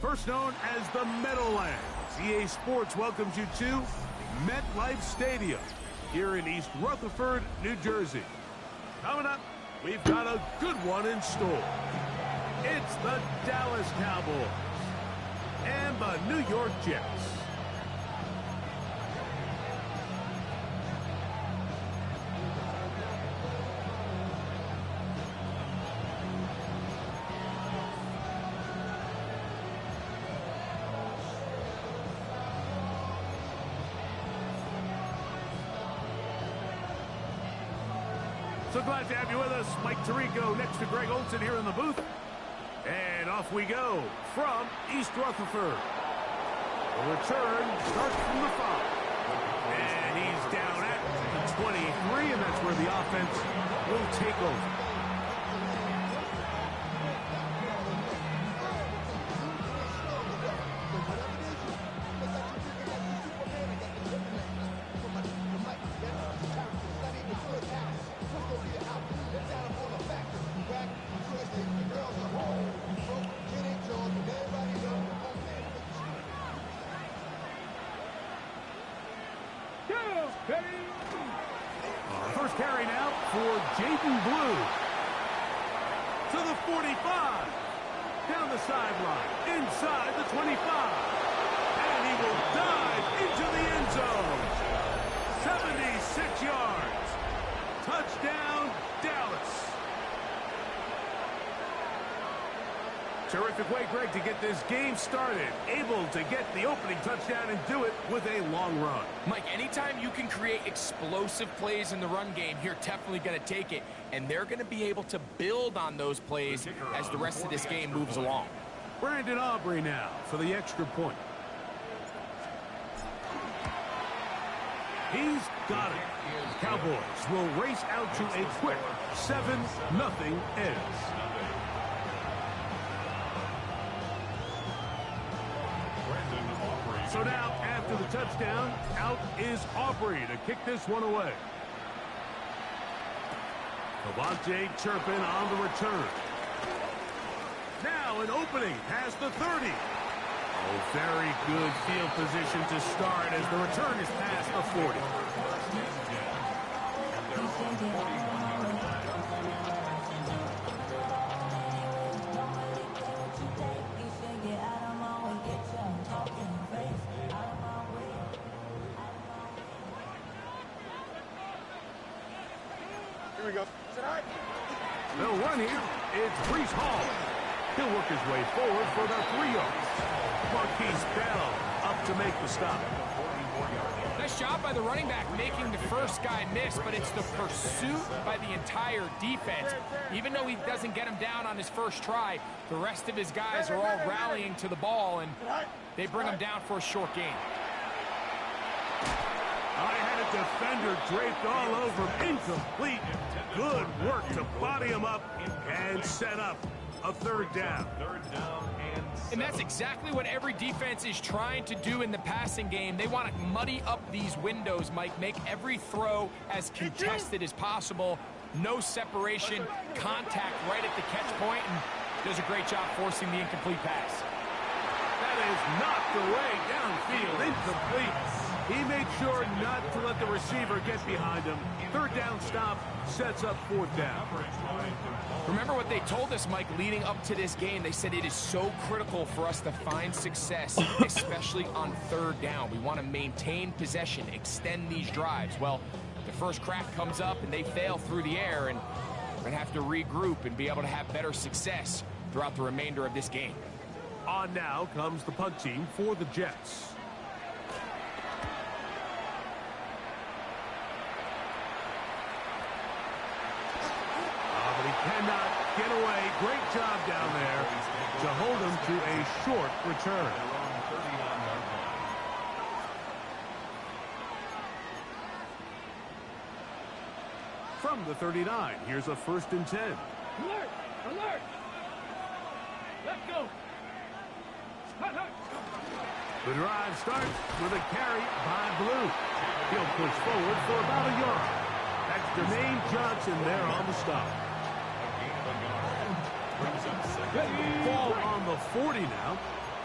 First known as the Meadowlands, EA Sports welcomes you to MetLife Stadium here in East Rutherford, New Jersey. Coming up, we've got a good one in store. It's the Dallas Cowboys and the New York Jets. So glad to have you with us. Mike Tirico next to Greg Olson here in the booth. And off we go from East Rutherford. The return starts from the 5. And he's down at the 23, and that's where the offense will take over. First carry now for Jaden Blue. To the 45. Down the sideline. Inside the 25. And he will dive into the end zone. 76 yards. Touchdown, Dallas. Terrific way, Greg, to get this game started. Able to get the opening touchdown and do it with a long run. Mike, anytime you can create explosive plays in the run game, you're definitely going to take it. And they're going to be able to build on those plays as the rest of this game moves along. Brandon Aubrey now for the extra point. He's got it. Cowboys will race out to a quick 7-0 edge. So now, after the touchdown, out is Aubrey to kick this one away. Devontae Turpin on the return. Now an opening past the 30. Oh, very good field position to start as the return is past the 40. Here we go. They'll run here. It's Breece Hall. He'll work his way forward for about 3 yards. Marquise Bell up to make the stop. Nice job by the running back making the first guy miss, but it's the pursuit by the entire defense. Even though he doesn't get him down on his first try, the rest of his guys are all rallying to the ball, and they bring him down for a short gain. I had a defender draped all over him. Incomplete. Good work to body him up and set up a third down. And that's exactly what every defense is trying to do in the passing game. They want to muddy up these windows, Mike, make every throw as contested as possible. No separation, contact right at the catch point, and does a great job forcing the incomplete pass. That is knocked away downfield, incomplete. He made sure not to let the receiver get behind him. Third down stop sets up fourth down. Remember what they told us, Mike, leading up to this game. They said it is so critical for us to find success, especially on third down. We want to maintain possession, extend these drives. Well, the first crack comes up and they fail through the air, and we're going to have to regroup and be able to have better success throughout the remainder of this game. On now comes the punt team for the Jets. Cannot get away. Great job down there to hold him to a short return. From the 39, here's a 1st and 10. Alert! Alert! Let's go! The drive starts with a carry by Blue. He'll push forward for about a yard. That's Jermaine Johnson there on the stop. Ball on the 40 now.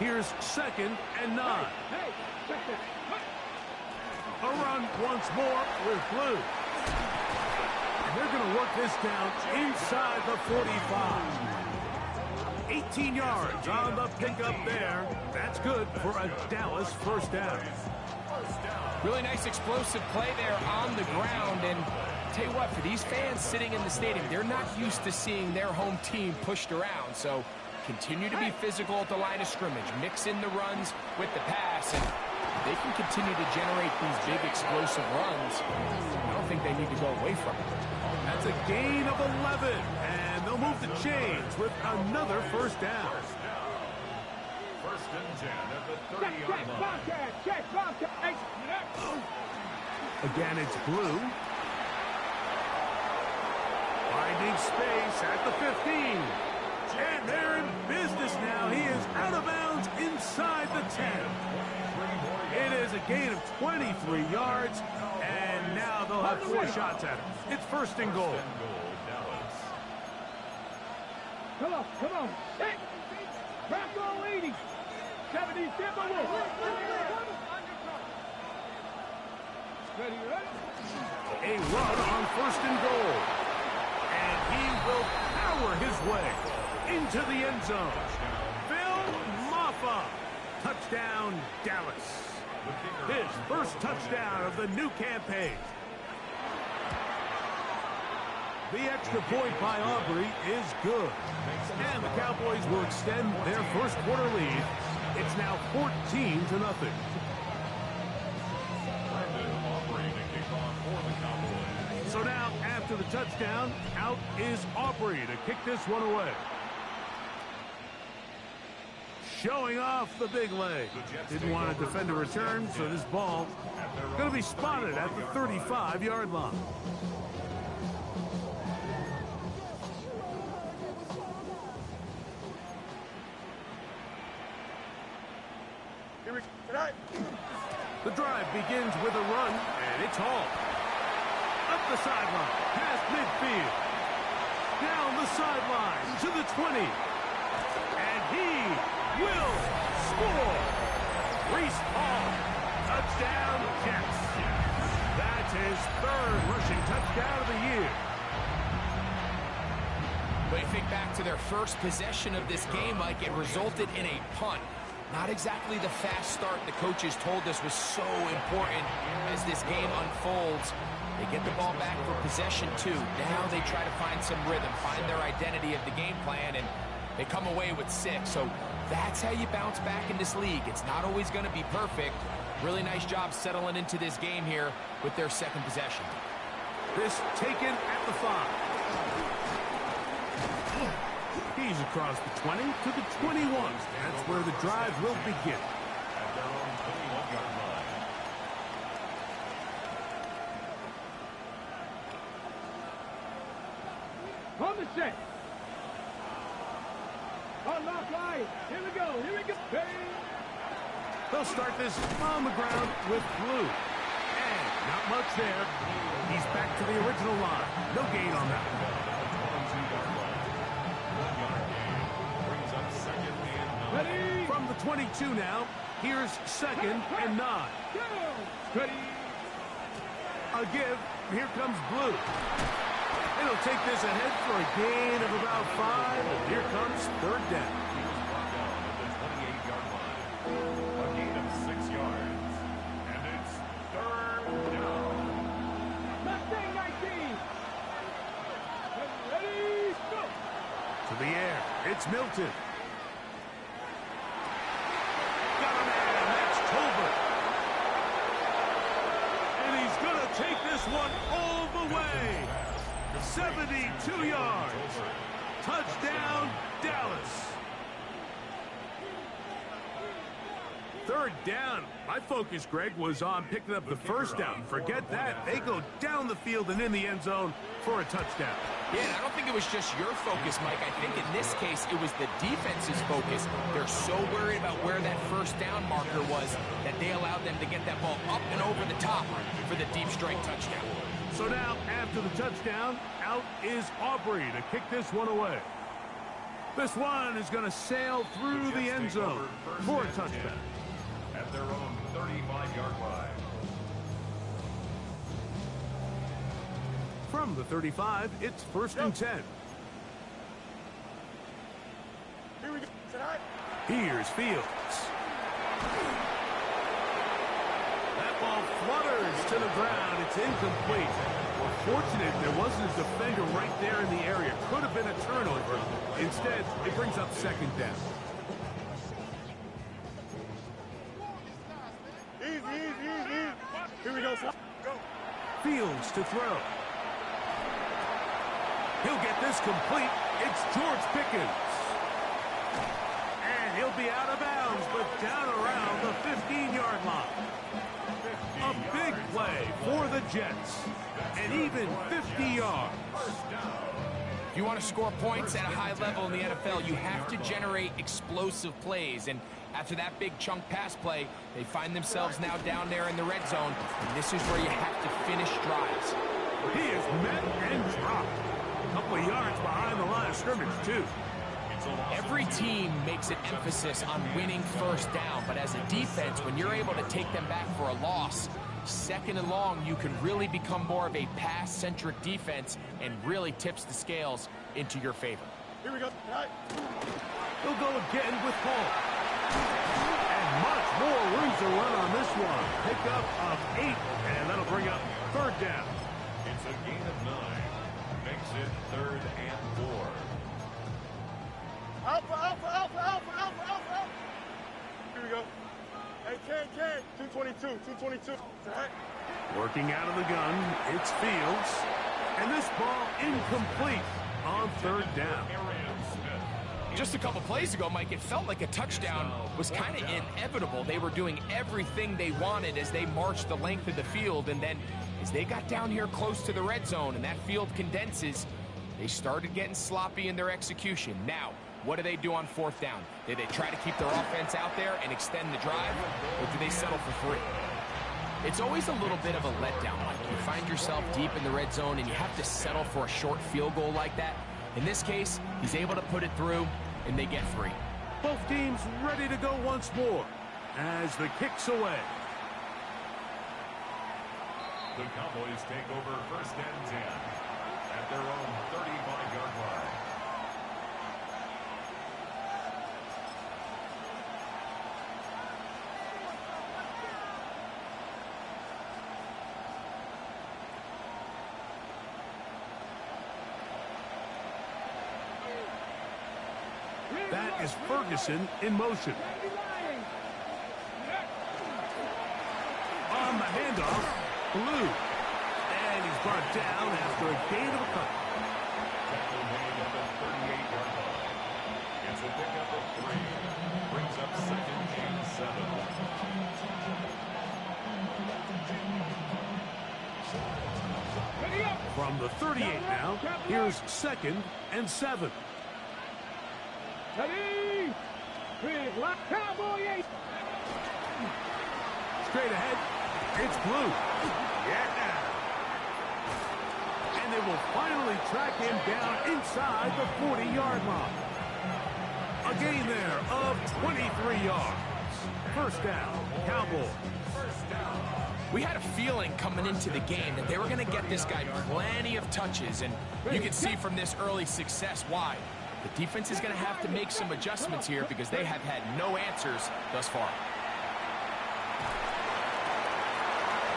Here's 2nd and 9. Hey, check this. A run once more with Blue. And they're going to work this down inside the 45. 18 yards on the pickup there. That's good for a Dallas first down. Really nice explosive play there on the ground. And tell you what, for these fans sitting in the stadium, they're not used to seeing their home team pushed around. So continue to be physical at the line of scrimmage. Mix in the runs with the pass. And they can continue to generate these big explosive runs. I don't think they need to go away from it. That's a gain of 11. And they'll move the chains with another first down. First and 10 at the 30-yard line. Bobcat, check, Bobcat. Hey, Again, it's Blue. Finding space at the 15. And they're in business now. He is out of bounds inside the 10. It is a gain of 23 yards. And now they'll have 4 shots at it. It's 1st and goal. Come on, come on. Hey, back on 80. 70, step on it. Ready, ready? A run on 1st and goal. And he will power his way into the end zone. Phil Maffa. Touchdown, Dallas. His first touchdown of the new campaign. The extra point by Aubrey is good. And the Cowboys will extend their first quarter lead. It's now 14-0. So now, after the touchdown, out is Aubrey to kick this one away. Showing off the big leg. Didn't want to defend a return, so this ball going to be spotted at the 35-yard line. The drive begins with a run, and it's Hall. Up the sideline, past midfield. Down the sideline to the 20. And he will score. Reese Hall. Touchdown, Jets. That's his 3rd rushing touchdown of the year. But you think back to their first possession of this game, Mike, it resulted in a punt. Not exactly the fast start the coaches told us was so important as this game unfolds. They get the ball back for possession 2. Now they try to find some rhythm, find their identity of the game plan, and they come away with 6. So that's how you bounce back in this league. It's not always going to be perfect. Really nice job settling into this game here with their 2nd possession. This taken at the 5. He's across the 20 to the 21. That's where the drive will begin. At their own 21-yard line. On the set. On lock line. Here we go. Here we go. Hey. They'll start this on the ground with Blue. And not much there. He's back to the original line. No gain on that. Ready. From the 22 now, here's 2nd and 9. Go. Ready. A give. Here comes Blue. It'll take this ahead for a gain of about 5. And here comes 3rd down. He was brought down at the 28-yard line. A gain of 6 yards. And it's 3rd down. Mustang 19. Ready. Go. To the air. It's Milton. Got a man. That's Tolbert. And he's going to take this one all the way. 72 yards. Touchdown, Dallas. 3rd down. My focus, Greg, was on picking up the 1st down. Forget that. They go down the field and in the end zone for a touchdown. Yeah, I don't think it was just your focus, Mike. I think in this case, it was the defense's focus. They're so worried about where that 1st down marker was that they allowed them to get that ball up and over the top for the deep strike touchdown. So now, after the touchdown, out is Aubrey to kick this one away. This one is going to sail through the end zone for a touchback. At their own 35-yard line. From the 35, it's 1st and 10. Here we go. Here's Fields. That ball flutters to the ground. It's incomplete. We're fortunate there wasn't a defender right there in the area. Could have been a turnover. Instead, it brings up 2nd down. Easy. Here we go. Go. Fields to throw. He'll get this complete. It's George Pickens. And he'll be out of bounds, but down around the 15-yard line. A big play for the Jets. And even 50 yards. If you want to score points at a high level in the NFL, you have to generate explosive plays. And after that big chunk pass play, they find themselves now down there in the red zone. And this is where you have to finish drives. He is met and dropped. A couple of yards behind the line of scrimmage, too. Every team makes an emphasis on winning 1st down, but as a defense, when you're able to take them back for a loss, 2nd and long, you can really become more of a pass-centric defense and really tips the scales into your favor. Here we go. He'll go again with Paul. And much more room to run on this one. Pickup of 8, and that'll bring up 3rd down. It's a gain of 9. Makes it 3rd and 4. Alpha. Here we go. Hey, Ken. 222. Working out of the gun, it's Fields. And this ball incomplete on 3rd down. Just a couple plays ago, Mike, it felt like a touchdown was kind of inevitable. They were doing everything they wanted as they marched the length of the field, and then as they got down here close to the red zone and that field condenses, they started getting sloppy in their execution. Now, what do they do on 4th down? Do they try to keep their offense out there and extend the drive, or do they settle for 3? It's always a little bit of a letdown, Mike. You find yourself deep in the red zone and you have to settle for a short field goal like that. In this case, he's able to put it through, and they get 3. Both teams ready to go once more as the kick's away. The Cowboys take over 1st and 10 at their own 35-yard line. That is Ferguson in motion. On the handoff, Blue. And he's brought down after a gain of a couple. Tackle made at the 38-yard line. It's a pickup of 3. Brings up 2nd and 7. From the 38 now, here's 2nd and 7. Ready? Cowboy 8. Straight ahead, it's Blue. Yeah. And they will finally track him down inside the 40-yard line. A gain there of 23 yards. 1st down, Cowboys. We had a feeling coming into the game that they were going to get this guy plenty of touches, and you can see from this early success why. The defense is going to have to make some adjustments here because they have had no answers thus far.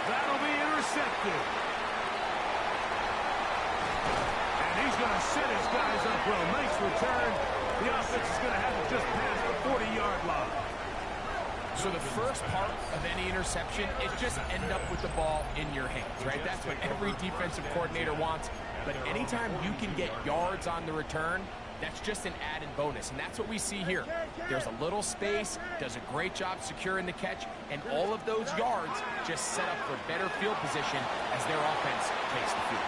That'll be intercepted. And he's going to set his guys up well. Nice return. The offense is going to have it just past the 40-yard line. So the first part of any interception is just end up with the ball in your hands, right? That's what every defensive coordinator wants. But anytime you can get yards on the return, that's just an added bonus, and that's what we see here. There's a little space, does a great job securing the catch, and all of those yards just set up for better field position as their offense takes the field.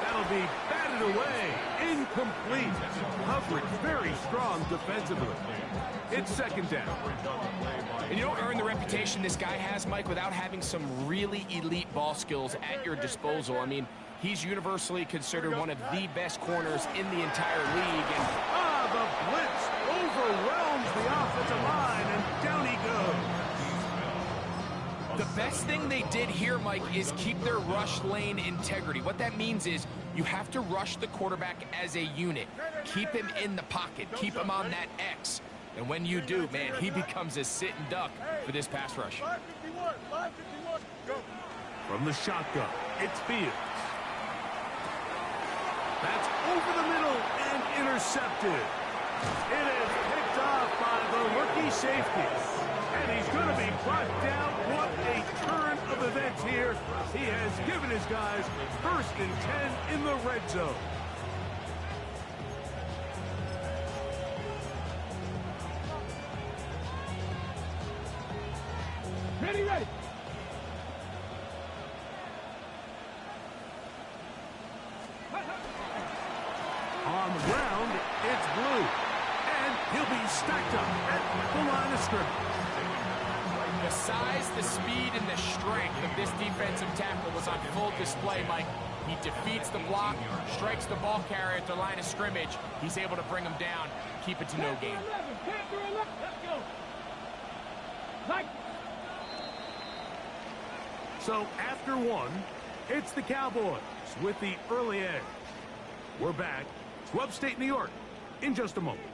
That'll be batted away. Incomplete. Coverage very strong defensively. It's 2nd down. And you don't earn the reputation this guy has, Mike, without having some really elite ball skills at your disposal. I mean, he's universally considered one of the best corners in the entire league. And the blitz overwhelms the offensive line, and down he goes. The best thing they did here, Mike, is keep their rush lane integrity. What that means is you have to rush the quarterback as a unit. Keep him in the pocket. Keep him on that X. And when you do, man, he becomes a sitting duck for this pass rush. 551, 551, go. From the shotgun, it's Fields. That's over the middle and intercepted. It is picked off by the rookie safety. And he's going to be brought down. What a turn of events here. He has given his guys 1st and 10 in the red zone. Ready, ready. On the ground, it's Blue. And he'll be stacked up at the line of scrimmage. The size, the speed, and the strength of this defensive tackle was on full display, Mike. He defeats the block, strikes the ball carrier at the line of scrimmage. He's able to bring him down, keep it to no gain. Let's go. Mike. So after one, it's the Cowboys with the early edge. We're back to upstate New York in just a moment.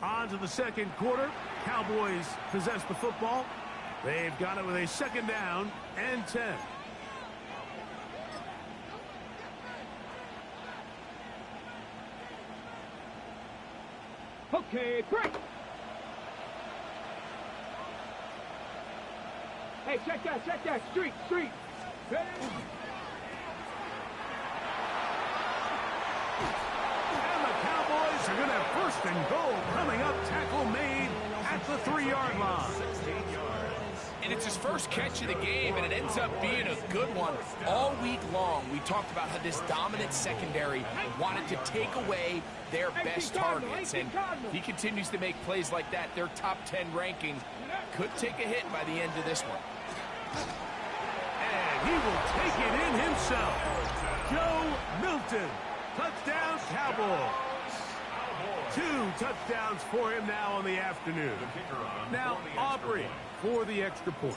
On to the second quarter. Cowboys possess the football. They've got it with a 2nd down and 10. Okay, break. Hey, check that. Street. Ready? And the Cowboys are going to have 1st and goal coming up. Tackle made at the 3-yard line. And it's his first catch of the game, and it ends up being a good one. All week long, we talked about how this dominant secondary wanted to take away their best targets, and he continues to make plays like that. Their top 10 ranking could take a hit by the end of this one. And he will take it in himself. Joe Milton. Touchdown, Cowboys. 2 touchdowns for him now on the afternoon. Now Aubrey for the extra point.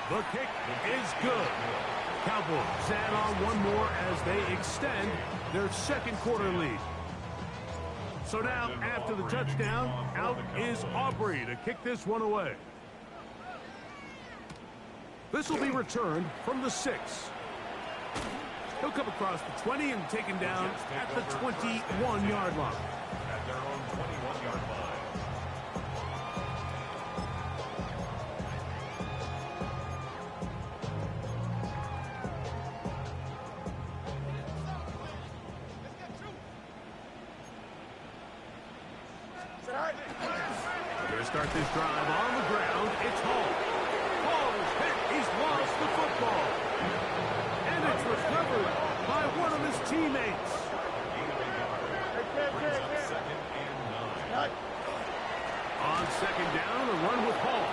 The kick is good. Cowboys add on one more as they extend their 2nd quarter lead. So now, after the touchdown, out is Aubrey to kick this one away. This will be returned from the 6. He'll come across the 20 and taken down at the 21-yard line. At their own 21-yard line. They're going to start this drive on the ground. It's Hall. Hall is hit. He's lost the football. And it's recovered by one of his teammates. On 2nd down, a run with Hall.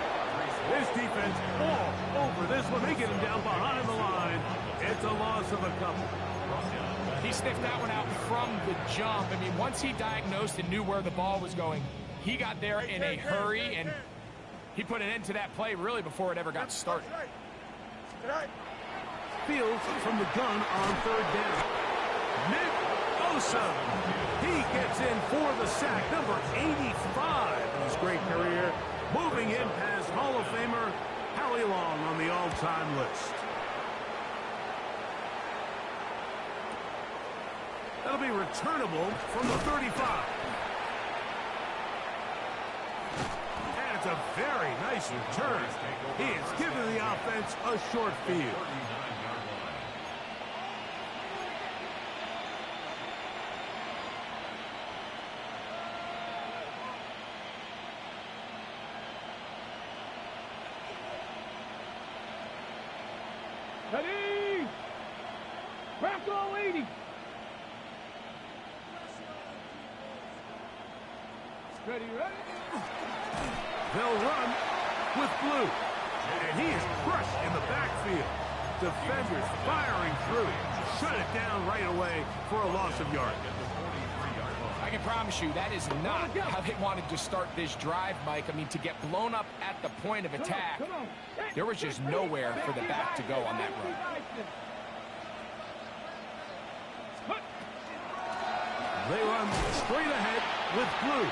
This defense all over this one. They get him down behind the line. It's a loss of a couple. He sniffed that one out from the jump. I mean, once he diagnosed and knew where the ball was going, he got there in a hurry, and he put an end to that play really before it ever got started. Fields from the gun on 3rd down. Nick Bosa. He gets in for the sack, number 85 in his great career. Moving in past Hall of Famer Howie Long on the all-time list. That'll be returnable from the 35. And it's a very nice return. He has given the offense a short field. Ready? Bronco 80. Ready? They'll run with Blue. And he is crushed in the backfield. Defenders firing through. shut it down right away for a loss of yard. I can promise you that is not how they wanted to start this drive, Mike. I mean, to get blown up at the point of attack, there was just nowhere for the back to go on that run. They run straight ahead with blue.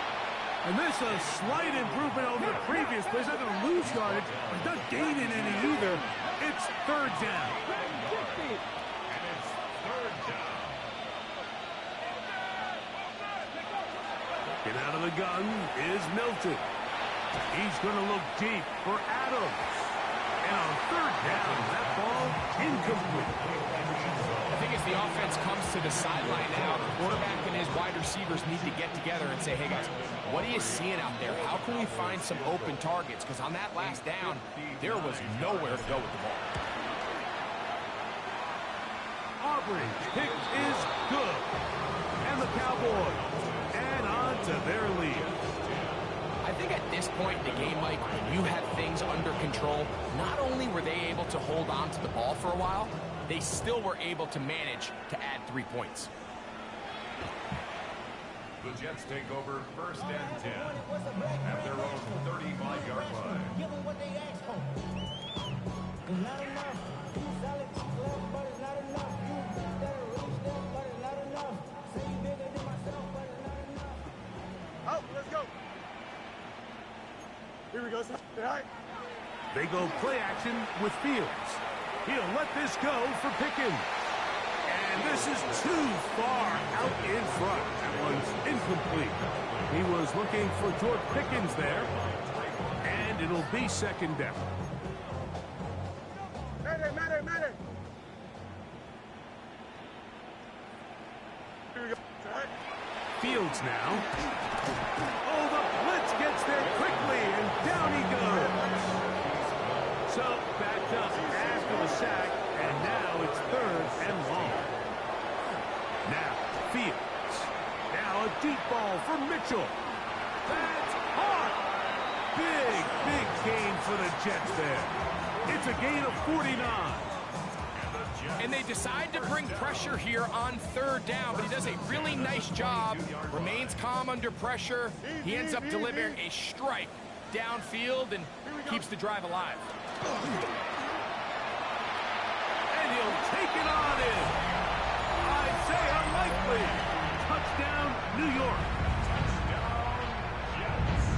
And this is a slight improvement over the previous play. He's not going to lose yardage. He's not gaining any either. It's third down. Get out of the gun is Milton. He's going to look deep for Adams. And on third down, that ball incomplete. I think as the offense comes to the sideline now, the quarterback and his wide receivers need to get together and say, hey guys, what are you seeing out there? How can we find some open targets? Because on that last down, there was nowhere to go with the ball. Auburn's pick is good. And the Cowboys add on to their lead. I think at this point in the game, Mike, when you have things under control, not only were they able to hold on to the ball for a while, they still were able to manage to add 3 points. The Jets take over first and 10 at their own 35-yard line. Give them what they asked for. It's not enough. You solid, left, but it's not enough. You better reach them, but it's not enough. Say you bigger than myself, but it's not enough. Out, let's go. Here we go, sir. All right. They go play action with Fields. He'll let this go for Pickens. And this is too far out in front. That one's incomplete. He was looking for George Pickens there. And it'll be second down. Madden. Here we go. All right. Fields now. Oh, the blitz gets there quickly, and down he goes. So, backed up after the sack, and now it's third and long. Now, Fields. Now a deep ball for Mitchell. That's hard. Big gain for the Jets there. It's a gain of 49. And they decide to bring pressure here on third down, but he does a really nice job, remains calm under pressure. He ends up delivering a strike downfield and keeps the drive alive. And he'll take it on in. I'd say unlikely. Touchdown, New York.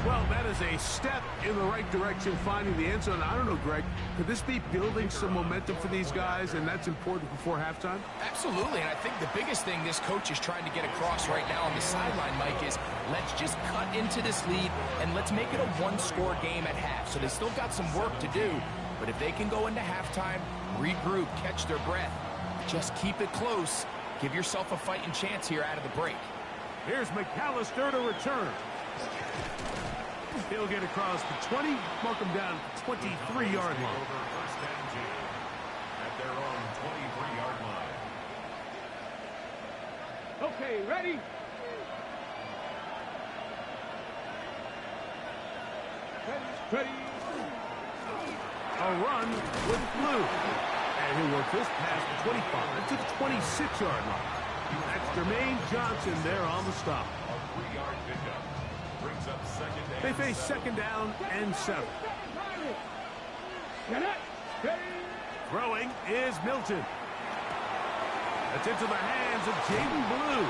Well, that is a step in the right direction, finding the end zone. I don't know, Greg, could this be building some momentum for these guys, and that's important before halftime? Absolutely, and I think the biggest thing this coach is trying to get across right now on the sideline, Mike, is let's just cut into this lead, and let's make it a one-score game at half. So they still got some work to do, but if they can go into halftime, regroup, catch their breath, just keep it close, give yourself a fighting chance here out of the break. Here's McAllister to return. He'll get across the 20, mark him down at the 23-yard line. First and 10 at their own 23-yard line. Okay, ready? Ready. A run with Blue. And he'll work this past the 25 to the 26-yard line. That's Jermaine Johnson there on the stop. A 3-yard pickup brings up second and They face second down and 7. Throwing is Milton. That's into the hands of Jaden Blue.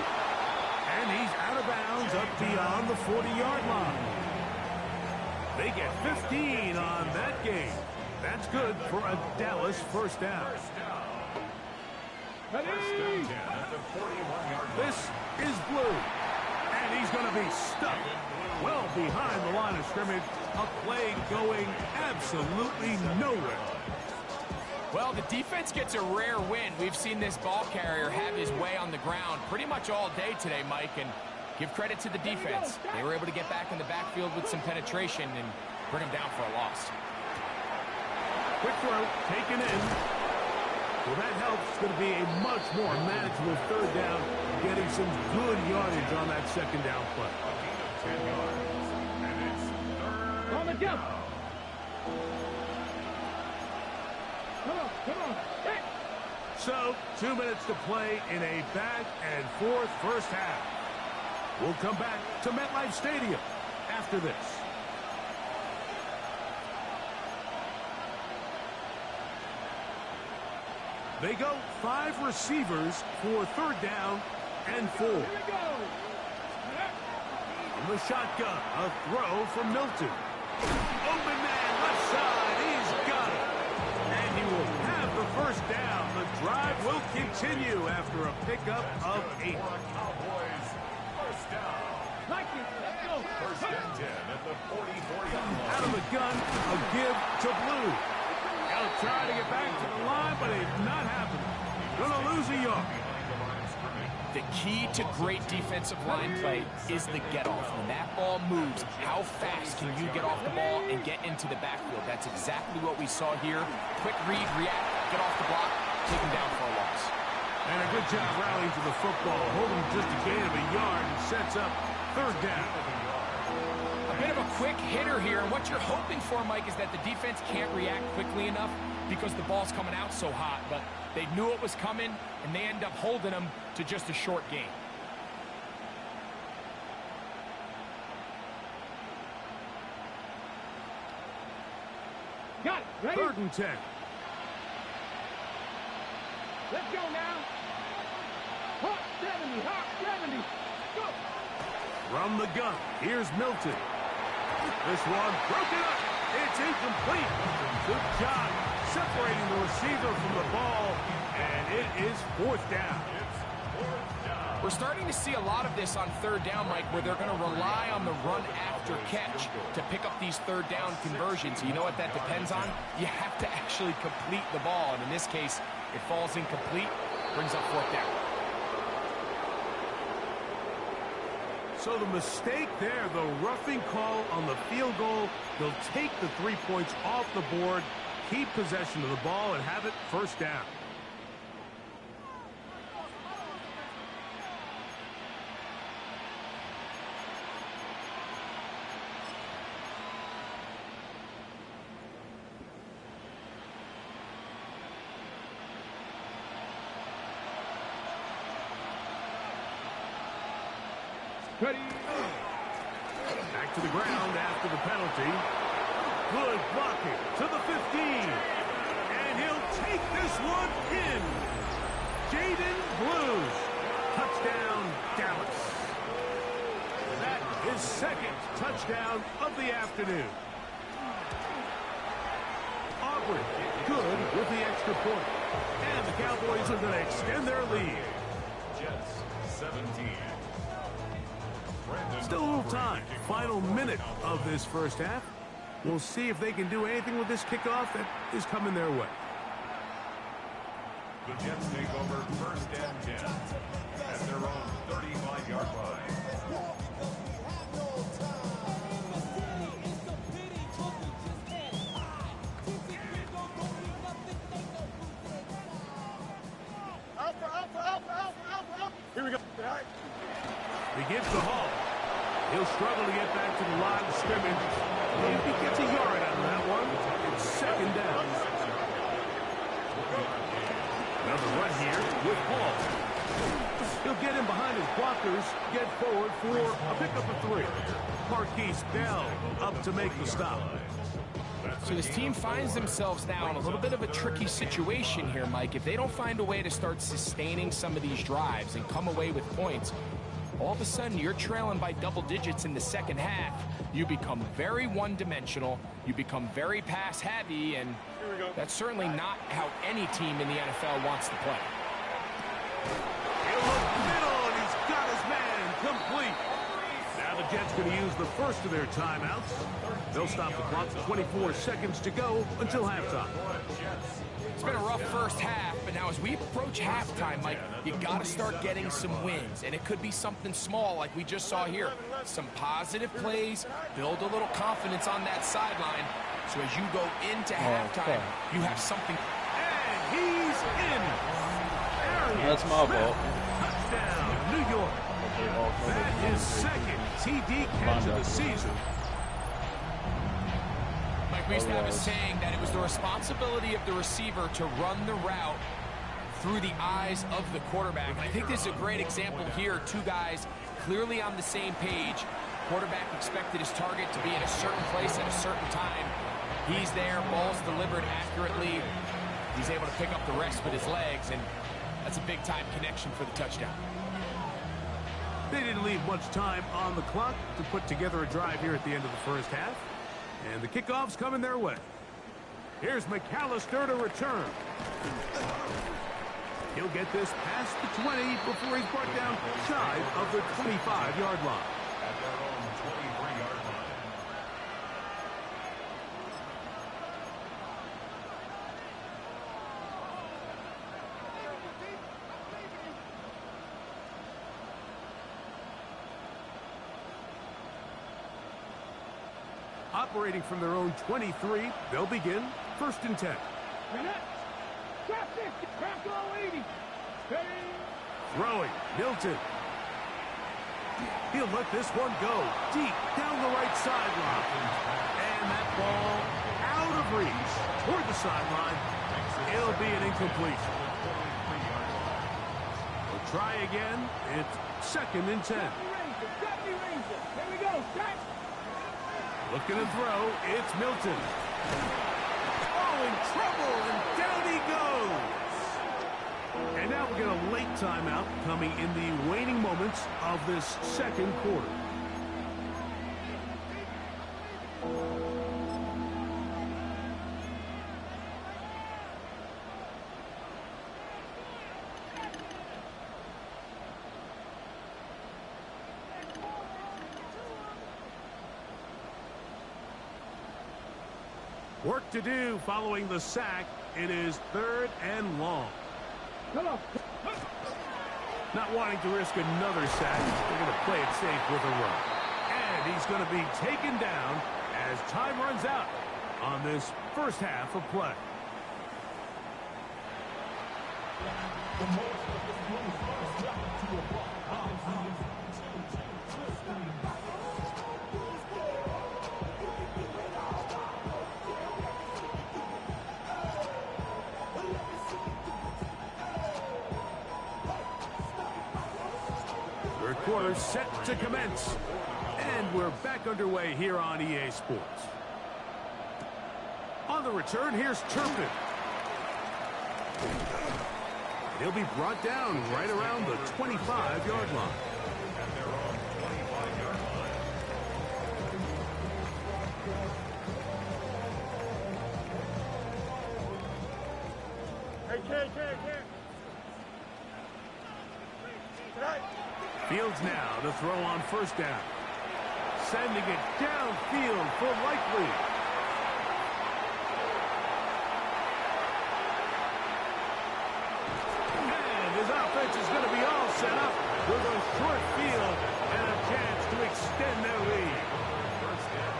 And he's out of bounds up beyond the 40-yard line. They get 15 on that game. That's good for a Dallas first down. First and 10 at the 41-yard line. This is Blue. And he's going to be stuck well behind the line of scrimmage. A play going absolutely nowhere. Well, the defense gets a rare win. We've seen this ball carrier have his way on the ground pretty much all day today, Mike, and give credit to the defense. They were able to get back in the backfield with some penetration and bring him down for a loss. Quick throw, taken in. Well, that helps. It's going to be a much more manageable third down, getting some good yardage on that second down play. 10 yards. And it's third. On the jump. Come on. Hey. So, 2 minutes to play in a back-and-forth first half. We'll come back to MetLife Stadium after this. They go 5 receivers for 3rd down and 4. Here we go. From the shotgun, a throw from Milton. Open man, left side, he's got it. And he will have the first down. The drive will continue after a pickup of 8. Cowboys, first down. Like it. Let's go. First and 10 at the 40-40 Out of the gun, a give to Blue. They'll try to get back to the line, but it's not happening. Gonna lose a yard. The key to great defensive line play is the get-off. When that ball moves, how fast can you get off the ball and get into the backfield? That's exactly what we saw here. Quick read, react, get off the block, take him down for a loss. And a good job rallying to the football, holding just a gain of a yard and sets up 3rd down. A bit of a quick hitter here, and what you're hoping for, Mike, is that the defense can't react quickly enough because the ball's coming out so hot, but they knew it was coming, and they end up holding them to just a short gain. Got it. Ready? 3rd and 10. Let's go now. Hot 70. Hot 70. Go. From the gun, here's Milton. This one broken up. It's incomplete. Good job separating the receiver from the ball, and it is 4th down. We're starting to see a lot of this on 3rd down, Mike, where they're going to rely on the run after catch to pick up these 3rd down conversions. You know what that depends on? You have to actually complete the ball, and in this case, it falls incomplete, brings up 4th down. So the mistake there, the roughing call on the field goal, they'll take the 3 points off the board, keep possession of the ball, and have it 1st down. Ready. Back to the ground after the penalty. Good blocking to the 15. And he'll take this one in. Jaden Blues. Touchdown, Dallas. That is 2nd touchdown of the afternoon. Aubrey, good with the extra point. And the Cowboys are going to extend their lead. Jets, 17. Still a little time. Final minute of this first half. We'll see if they can do anything with this kickoff that is coming their way. The Jets take over 1st and 10 at their own 35-yard line. Here we go. He gives the Hall. He'll struggle to get back to the line of scrimmage. If he gets a yard out of that one, it's 2nd down. Another run here with Hall. He'll get in behind his blockers, get forward for a pickup of 3. Marquise Bell up to make the stop. So this team finds themselves now in a little bit of a tricky situation here, Mike. If they don't find a way to start sustaining some of these drives and come away with points, all of a sudden you're trailing by double digits in the 2nd half. You become very one-dimensional, you become very pass-heavy, and that's certainly not how any team in the NFL wants to play. He'll look middle, and he's got his man complete. Now the Jets going to use the first of their timeouts. They'll stop the clock. 24 seconds to go until halftime. It's been a rough first half, but now as we approach halftime, Mike, you got to start getting some wins, and it could be something small like we just saw here. Some positive plays, build a little confidence on that sideline, so as you go into halftime, you have something. And he's in. That's my fault. Touchdown, New York. That is 2nd TD catch of the season. Mike, we used to have a saying that it was the responsibility of the receiver to run the route through the eyes of the quarterback. And I think this is a great example here. Two guys clearly on the same page. Quarterback expected his target to be in a certain place at a certain time. He's there, ball's delivered accurately. He's able to pick up the rest with his legs, and that's a big-time connection for the touchdown. They didn't leave much time on the clock to put together a drive here at the end of the first half. And the kickoff's coming their way. Here's McAllister to return. He'll get this past the 20 before he's brought down shy of the 25-yard line. At their own 23-yard line. Operating from their own 23, they'll begin 1st and 10. Drop 50. Crack all 80. Throwing, Milton. He'll let this one go deep down the right sideline. And that ball out of reach toward the sideline. It'll be an incompletion. We'll try again. It's 2nd and 10. Here we go. Start. Looking to throw. It's Milton. Oh, in trouble, and down he goes. And now we'll get a late timeout coming in the waning moments of this 2nd quarter. Work to do following the sack. It is 3rd and long. Come on. Not wanting to risk another sack, they're going to play it safe with a run. And he's going to be taken down as time runs out on this first half of play. Quarter set to commence. And we're back underway here on EA Sports. On the return, here's Turpin. He'll be brought down right around the 25-yard line. At their own 25-yard line. Hey, Fields now to throw on 1st down. Sending it downfield for Likely. And his offense is going to be all set up with a short field and a chance to extend their lead.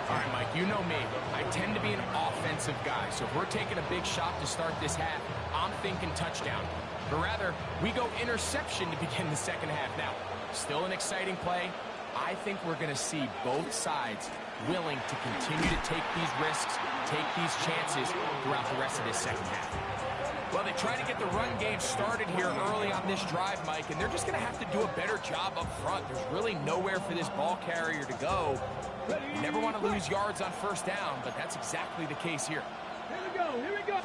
All right, Mike, you know me. I tend to be an offensive guy, so if we're taking a big shot to start this half, I'm thinking touchdown. But rather, we go interception to begin the 2nd half. Now, still an exciting play. I think we're going to see both sides willing to continue to take these risks, take these chances throughout the rest of this 2nd half. Well, they try to get the run game started here early on this drive, Mike, and they're just going to have to do a better job up front. There's really nowhere for this ball carrier to go. You never want to lose yards on 1st down, but that's exactly the case here. Here we go.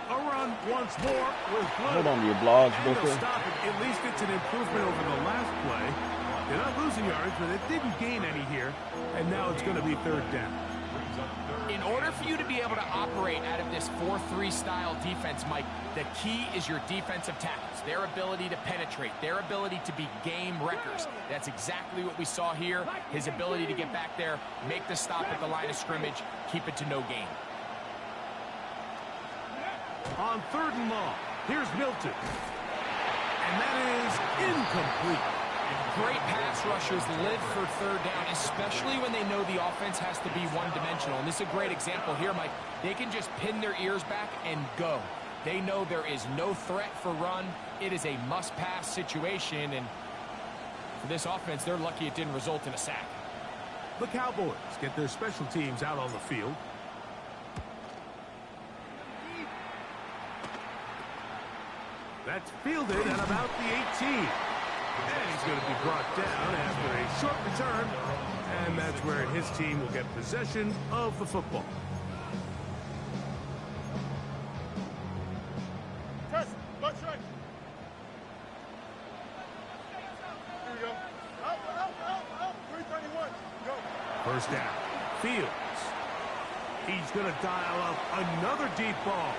A run once more with Blue. Hold on to your blogs, And they'll Booker. stop it. At least it's an improvement over the last play. They're not losing yards, but it didn't gain any here. And now it's going to be 3rd down. In order for you to be able to operate out of this 4-3 style defense, Mike, the key is your defensive tackles, their ability to penetrate, their ability to be game wreckers. That's exactly what we saw here. His ability to get back there, make the stop at the line of scrimmage, keep it to no gain. On 3rd and long, here's Milton. And that is incomplete. Great pass rushers live for 3rd down, especially when they know the offense has to be one-dimensional. And this is a great example here, Mike. They can just pin their ears back and go. They know there is no threat for run. It is a must-pass situation, and for this offense, they're lucky it didn't result in a sack. The Cowboys get their special teams out on the field. That's fielded at about the 18. And he's going to be brought down after a short return. And that's where his team will get possession of the football. Test, left side. Here we go. Out. 331. Go. First down. Fields. He's going to dial up another deep ball.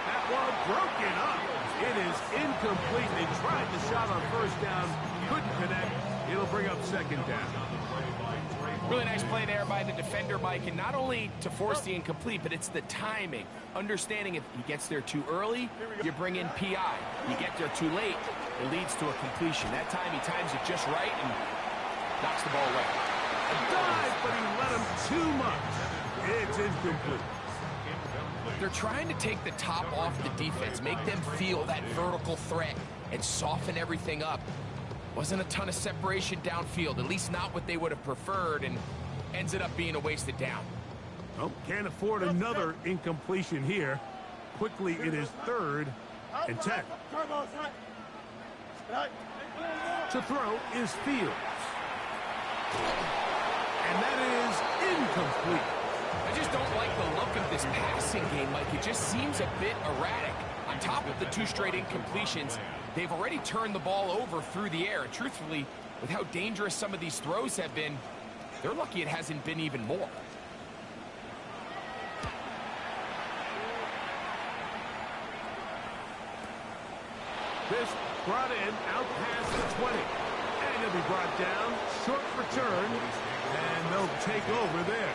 That one broken up. It is incomplete. They tried the shot on first down. Couldn't connect. It'll bring up second down. Really nice play there by the defender, Mike, and not only to force the incomplete, but it's the timing. Understanding if he gets there too early, you bring in PI. You get there too late, it leads to a completion. That time he times it just right and knocks the ball away. A dive, but he let him too much. It's incomplete. They're trying to take the top off the defense, make them feel that vertical threat, and soften everything up. Wasn't a ton of separation downfield, at least not what they would have preferred, and ends it up being a wasted down. Oh, can't afford another incompletion here. Quickly, it is 3rd and 10. To throw is Fields. And that is incomplete. I just don't like the look of this passing game, Mike. It just seems a bit erratic. On top of the 2 straight incompletions, they've already turned the ball over through the air. Truthfully, with how dangerous some of these throws have been, they're lucky it hasn't been even more. This brought in out past the 20. And he'll be brought down, short return, and they'll take over there.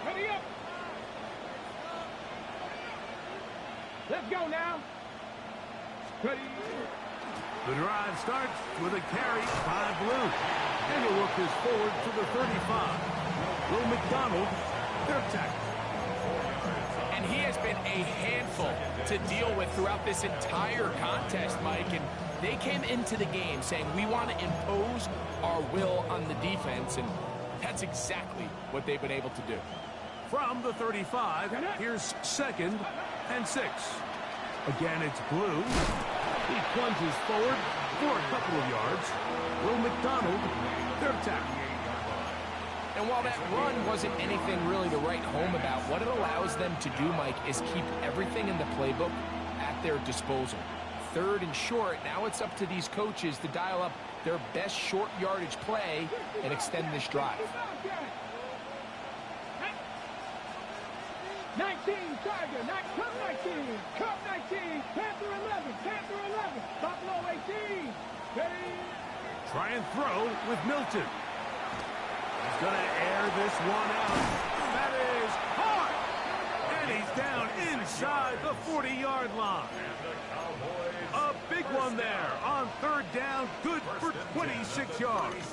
Ready up. Let's go now. Ready. The drive starts with a carry by Blue. And he'll work this forward to the 35. Will McDonald, third tackle. And he has been a handful to deal with throughout this entire contest, Mike. And they came into the game saying, we want to impose our will on the defense. And that's exactly what they've been able to do. From the 35, here's 2nd and 6. Again, it's Blue. He plunges forward for a couple of yards. Will McDonald, third tackle. And while that run wasn't anything really to write home about, what it allows them to do, Mike, is keep everything in the playbook at their disposal. 3rd and short, now it's up to these coaches to dial up their best short yardage play and extend this drive. 19, Tiger, Cup 19, Cup 19, Panther 11, Panther 11, Buffalo 18. Ready? Try and throw with Milton. He's going to air this one out. That is hard. And he's down inside the 40-yard line. A big one there on 3rd down. Good for 26 yards.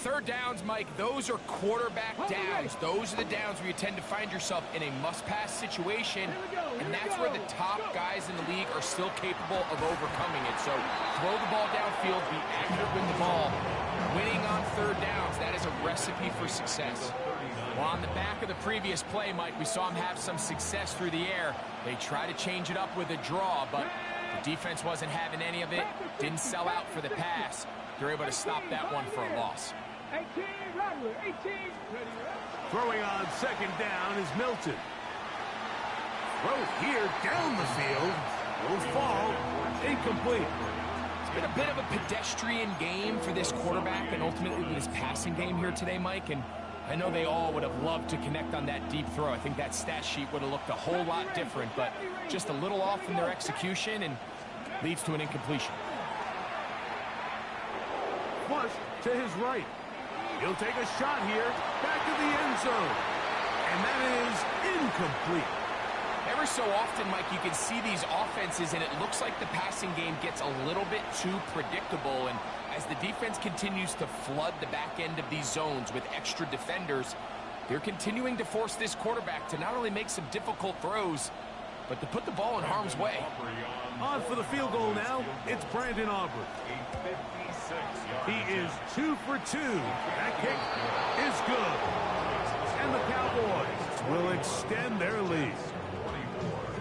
3rd downs, Mike, those are quarterback downs. Those are the downs where you tend to find yourself in a must-pass situation, and that's where the top guys in the league are still capable of overcoming it. So throw the ball downfield, be accurate with the ball. Winning on 3rd downs, that is a recipe for success. Well, on the back of the previous play, Mike, we saw him have some success through the air. They try to change it up with a draw, but the defense wasn't having any of it. Didn't sell out for the pass. They're able to stop that one for a loss. 18, Rodway, 18. Throwing on 2nd down is Milton. Throw here down the field. Will fall. Incomplete. It's been a bit of a pedestrian game for this quarterback and ultimately this passing game here today, Mike. And I know they all would have loved to connect on that deep throw. I think that stat sheet would have looked a whole lot different, but just a little off in their execution and leads to an incompletion. Flush to his right. He'll take a shot here, back to the end zone. And that is incomplete. Every so often, Mike, you can see these offenses, and it looks like the passing game gets a little bit too predictable. And as the defense continues to flood the back end of these zones with extra defenders, they're continuing to force this quarterback to not only make some difficult throws, but to put the ball in harm's way. On for the field goal now, it's Brandon Aubrey. He is 2 for 2. That kick is good. And the Cowboys will extend their lead.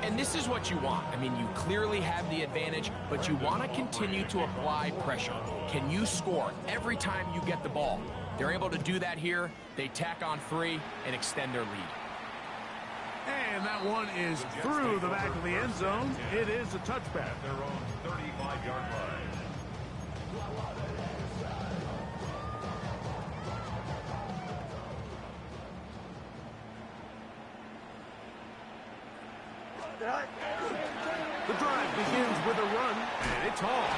And this is what you want. I mean, you clearly have the advantage, but you want to continue to apply pressure. Can you score every time you get the ball? They're able to do that here. They tack on 3 and extend their lead. And that one is through the back of the end zone. It is a touchback. Their own 35-yard line. The drive begins with a run, and it's Hall.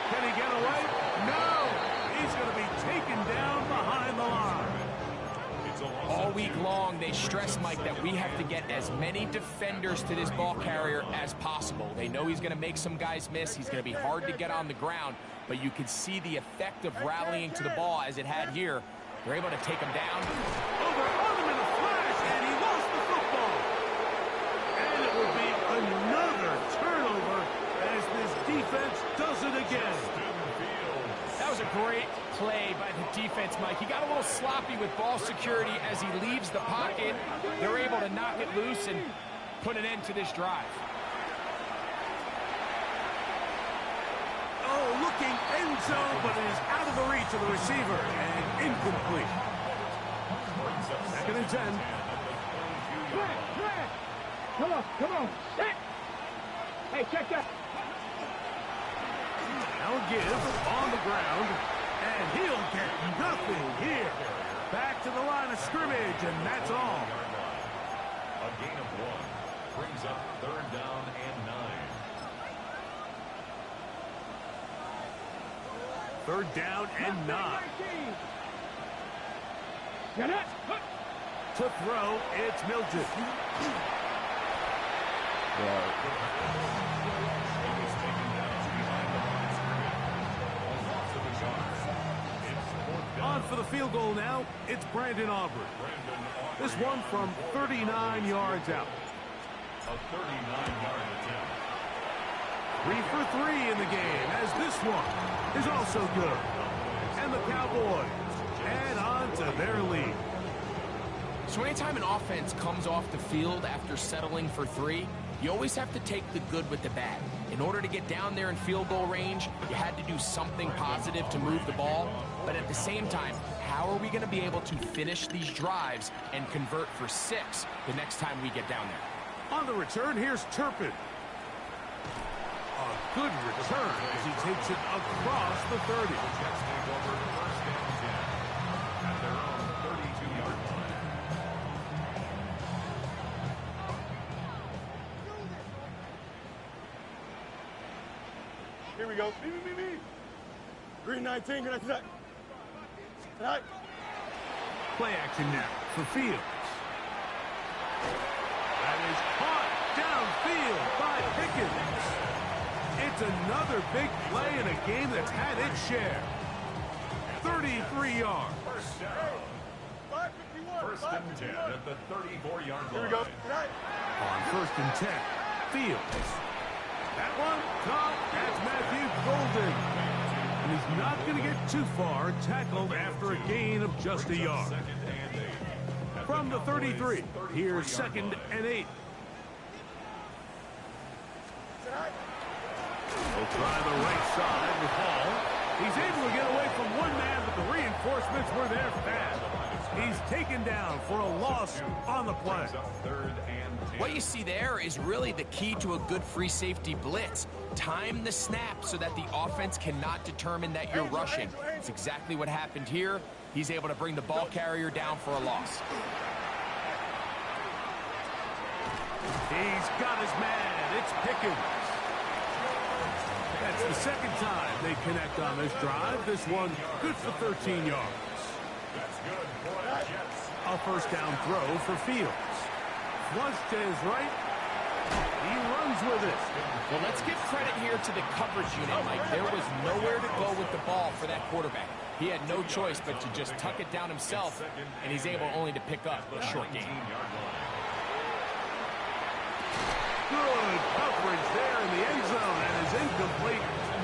Can he get away? No! He's going to be taken down behind the line. All week long, they stress, Mike, that we have to get as many defenders to this ball carrier as possible. They know he's going to make some guys miss. He's going to be hard to get on the ground, but you can see the effect of rallying to the ball as it had here. They're able to take him down. Over on him in a flash, and he lost the football. And it will be another turnover as this defense does it again. That was a great play by the defense, Mike. He got a little sloppy with ball security as he leaves the pocket. They're able to knock it loose and put an end to this drive. Oh, looking end zone, but it is out of the reach of the receiver and incomplete. 2nd and 10. Come on. Set. Hey, check that. Now give on the ground, and he'll get nothing here. Back to the line of scrimmage, and that's all. A gain of 1 brings up 3rd down and 9. 3rd down and 9. Get it. To throw, it's Milton. On for the field goal now, it's Brandon Aubrey. This one from 39 yards out. A 39-yard attempt. 3 for 3 in the game, as this one is also good. And the Cowboys add on to their lead. So anytime an offense comes off the field after settling for 3, you always have to take the good with the bad. In order to get down there in field goal range, you had to do something positive to move the ball. But at the same time, how are we going to be able to finish these drives and convert for 6 the next time we get down there? On the return, here's Turpin. A good return as he takes it across the 30. Jets take over 1st and 10 at their own 32-yard line. Here we go. Me. Green 19, good night. Tonight. Play action now for Fields. That is caught downfield by Pickens. It's another big play in a game that's had its share. 33 yards. First down. 1st and 10 at the 34-yard line. Here we go. Tonight. On 1st and 10, Fields. That one caught. That's Matthew Golden. And he's not going to get too far, tackled after a gain of just a yard. From the 33, here's 2nd and 8. They'll try the right side with Hall. He's able to get away from one man, but the reinforcements were there fast. He's taken down for a loss on the play. What you see there is really the key to a good free safety blitz. Time the snap so that the offense cannot determine that you're rushing. It's exactly what happened here. He's able to bring the ball carrier down for a loss. He's got his man. It's Pickens. That's the 2nd time they connect on this drive. This one good for 13 yards. A 1st down throw for Fields. Flush to his right. He runs with it. Well, let's give credit here to the coverage unit, Mike. There was nowhere to go with the ball for that quarterback. He had no choice but to just tuck it down himself, and he's able only to pick up a short gain. Good coverage there in the end zone, and is incomplete.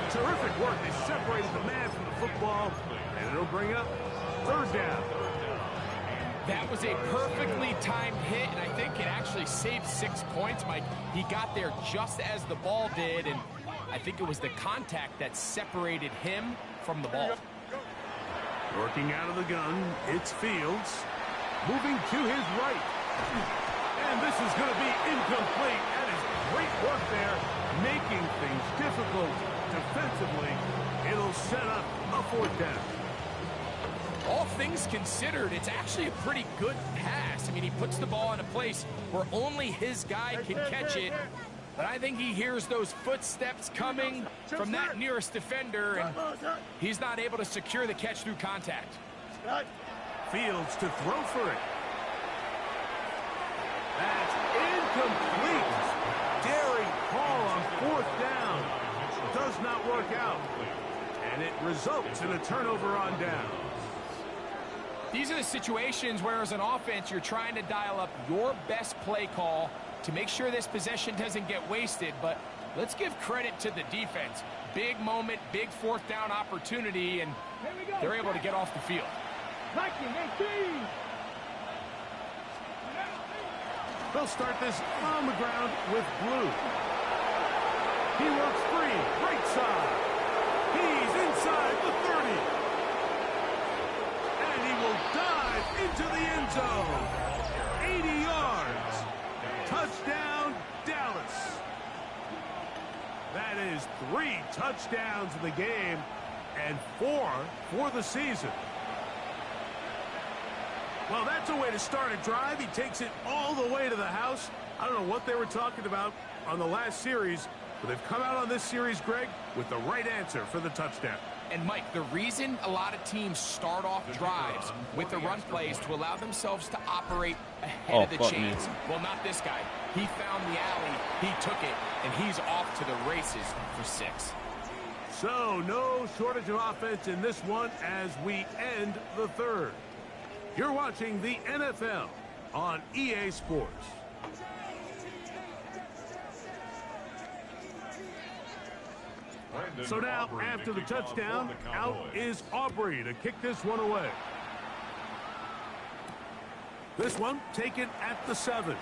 Terrific work. They separated the man from the football, and it'll bring up 3rd down. That was a perfectly timed hit, and I think it actually saved 6 points, Mike. He got there just as the ball did, and I think it was the contact that separated him from the ball. Working out of the gun, it's Fields. Moving to his right. And this is going to be incomplete. That is great work there, making things difficult defensively. It'll set up a 4th down. All things considered, it's actually a pretty good pass. I mean, he puts the ball in a place where only his guy can catch it. But I think he hears those footsteps coming from that nearest defender, and he's not able to secure the catch through contact. Fields to throw for it. That's incomplete. Daring call on 4th down. Does not work out. And it results in a turnover on down. These are the situations where, as an offense, you're trying to dial up your best play call to make sure this possession doesn't get wasted. But let's give credit to the defense. Big moment, big 4th down opportunity, and they're able to get off the field. They'll start this on the ground with Blue. He works free, right side. He's inside the 30. And he will dive into the end zone. 80 yards. Touchdown, Dallas. That is 3 touchdowns in the game and 4 for the season. Well, that's a way to start a drive. He takes it all the way to the house. I don't know what they were talking about on the last series, but they've come out on this series, Greg, with the right answer for the touchdown. And, Mike, the reason a lot of teams start off drives with the run plays to allow themselves to operate ahead of the chains. Well, not this guy. He found the alley, he took it, and he's off to the races for 6. So, no shortage of offense in this one as we end the 3rd. You're watching the NFL on EA Sports. So now, after the touchdown, out is Aubrey to kick this one away. This one taken at the 7.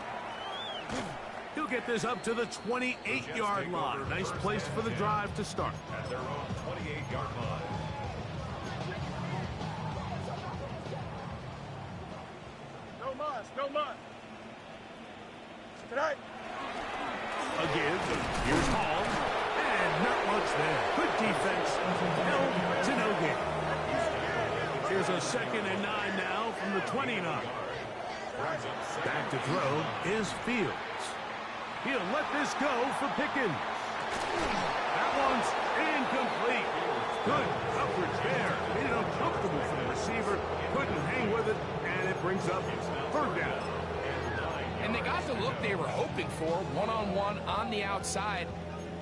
He'll get this up to the 28-yard line. Nice place for the drive to start. At their own 28-yard line. No mud. Tonight. Again, here's Hall. And not much there. Good defense. Held to no gain. Here's a 2nd and 9 now from the 29. Back to throw is Fields. He'll let this go for Pickens. That one's incomplete. Good coverage there. Made it uncomfortable for the receiver. Couldn't hang with it, and it brings up 3rd down. And they got the look they were hoping for, one-on-one on the outside.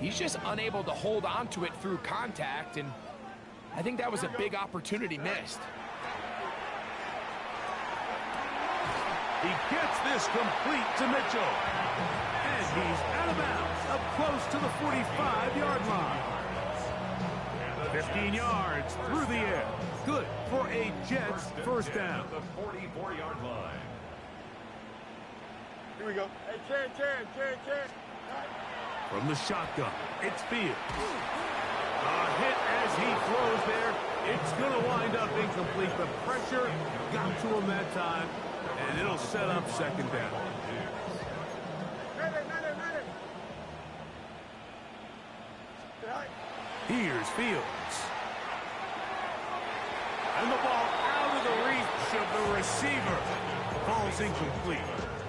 He's just unable to hold on to it through contact, and I think that was a big opportunity missed. He gets this complete to Mitchell. And he's out of bounds, up close to the 45-yard line. 15 yards through the air. Good for a Jets 1st down. The 44-yard line. Here we go. Hey, Chen. From the shotgun, it's Fields. A hit as he throws there. It's going to wind up incomplete. The pressure got to him that time, and it'll set up 2nd down. Here's Fields. And the ball out of the reach of the receiver. Falls incomplete.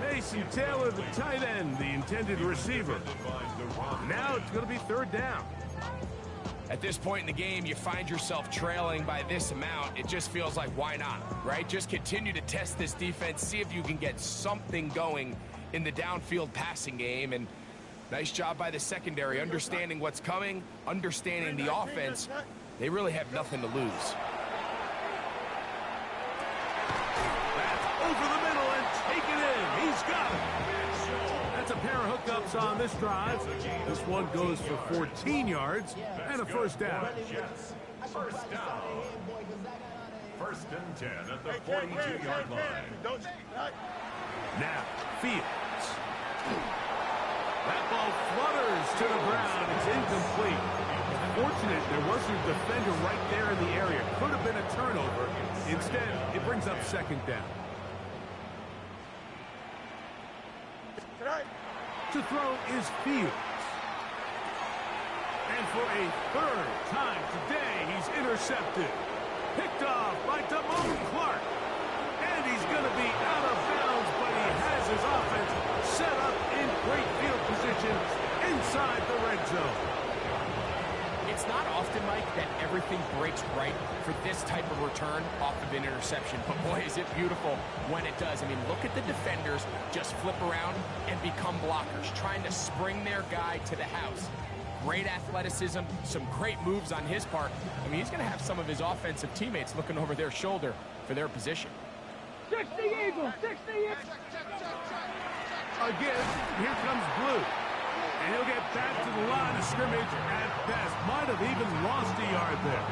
Mason Taylor, the tight end, the intended receiver. Now it's going to be 3rd down. At this point in the game, you find yourself trailing by this amount. It just feels like, why not, right? Just continue to test this defense, see if you can get something going in the downfield passing game. And nice job by the secondary, understanding what's coming, understanding the offense. They really have nothing to lose. That's over the middle and taken in. He's got it. That's a pair of hookups on this drive. This one goes for 14 yards and a 1st down. First and 10 at the 42-yard line. Don't. Now, Fields. That ball flutters to the ground. It's incomplete. Fortunate there wasn't a defender right there in the area. Could have been a turnover. Instead, it brings up second down. To throw is Fields. And for a third time today, he's intercepted. Picked off by Damone Clark. And he's going to be out of bounds, but he has his offense set up in great field position inside the red zone. It's not often, Mike, that everything breaks right for this type of return off of an interception. But boy, is it beautiful when it does. I mean, look at the defenders just flip around and become blockers, trying to spring their guy to the house. Great athleticism, some great moves on his part. I mean, he's going to have some of his offensive teammates looking over their shoulder for their position. 60 Eagles, 60 Eagles. Again, here comes Blue. And he'll get back to the line of scrimmage at best. Might have even lost a yard there.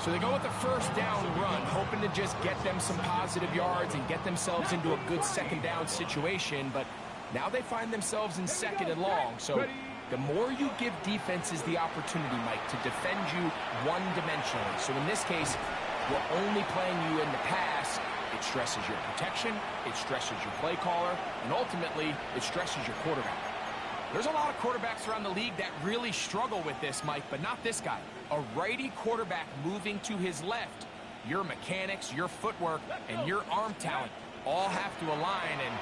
So they go with the first down run, hoping to just get them some positive yards and get themselves into a good second down situation. But now they find themselves in second and long. So the more you give defenses the opportunity, Mike, to defend you one-dimensionally. So in this case, we're only playing you in the pass. It stresses your protection, it stresses your play caller, and ultimately, it stresses your quarterback. There's a lot of quarterbacks around the league that really struggle with this, Mike, but not this guy. A righty quarterback moving to his left. Your mechanics, your footwork, and your arm talent all have to align, and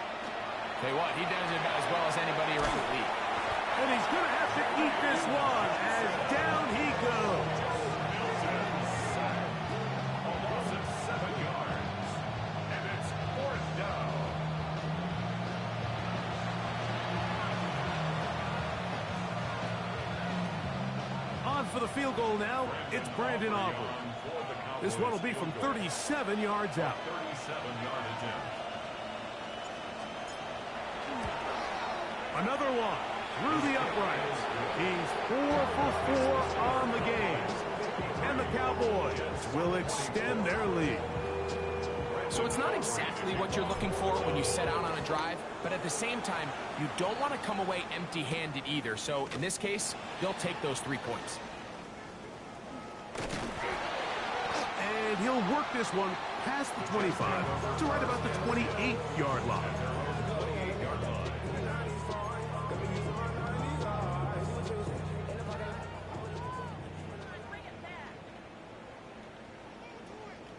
tell you what, he does it about as well as anybody around the league. And he's going to have to eat this one as down he goes. Almost at 7 yards. And it's 4th down. On for the field goal now, it's Brandon Aubrey. This one will be from 37 yards out. 37 yardage in. Another one through the uprights. He's 4 for 4 on the game. And the Cowboys will extend their lead. So it's not exactly what you're looking for when you set out on a drive, but at the same time, you don't want to come away empty-handed either. So in this case, they'll take those 3 points. And he'll work this one past the 25 to right about the 28-yard line.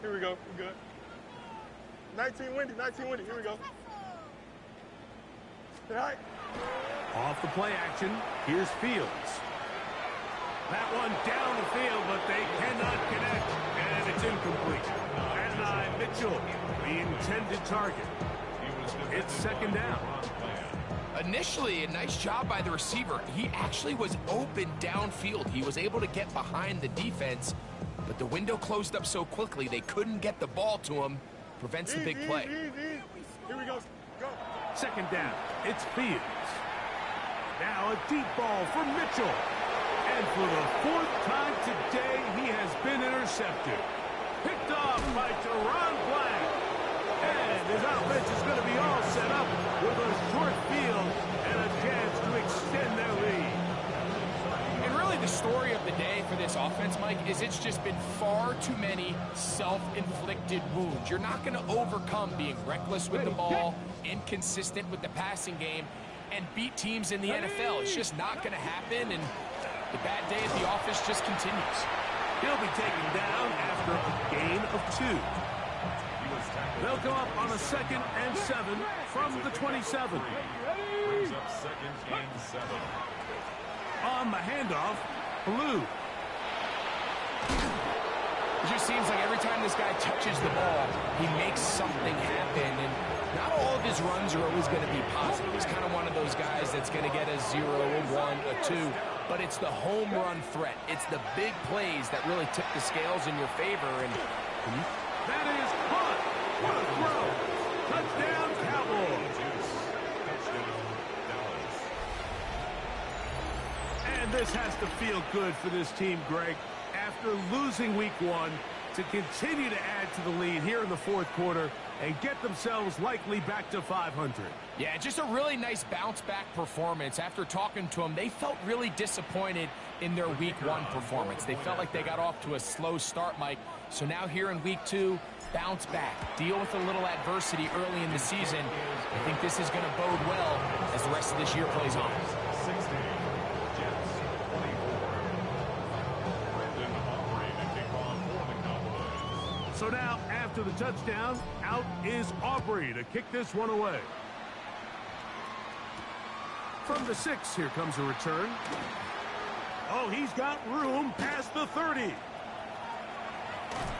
Here we go. We're good. 19 windy. Here we go. All right. Off the play action, here's Fields. That one down the field, but they cannot connect, and it's incomplete. And Mitchell, the intended target. It's second down. Initially, a nice job by the receiver. He actually was open downfield. He was able to get behind the defense, but the window closed up so quickly they couldn't get the ball to him. Prevents the big play. Here we go. Go. Second down, it's Fields. Now a deep ball for Mitchell. And for the 4th time today, he has been intercepted. Picked off by Teron Black. And his offense is going to be all set up with a short field and a chance to extend their lead. And really the story of the day for this offense, Mike, is it's just been far too many self-inflicted wounds. You're not going to overcome being reckless with the ball, inconsistent with the passing game, and beat teams in the NFL. It's just not going to happen, and the bad day at the office just continues. He'll be taken down after a gain of 2. They'll go up on a 2nd and 7 from the 27. Brings up 2nd and 7. On the handoff, Blue. It just seems like every time this guy touches the ball, he makes something happen, and not all of his runs are always going to be positive. He's kind of one of those guys that's going to get a 0, a 1, a 2, but it's the home run threat. It's the big plays that really tip the scales in your favor, and That is caught. What a throw. Touchdown, Cowboys. And this has to feel good for this team, Greg. After losing week 1, to continue to add to the lead here in the fourth quarter and get themselves likely back to 500. Yeah, just a really nice bounce-back performance. After talking to them, they felt really disappointed in their Week 1 performance. They felt like they got off to a slow start, Mike. So now here in Week 2, bounce back, deal with a little adversity early in the season. I think this is going to bode well as the rest of this year plays on. 60, Jets 24. So now, after the touchdown, out is Aubrey to kick this one away. From the 6, here comes a return. Oh, he's got room past the 30.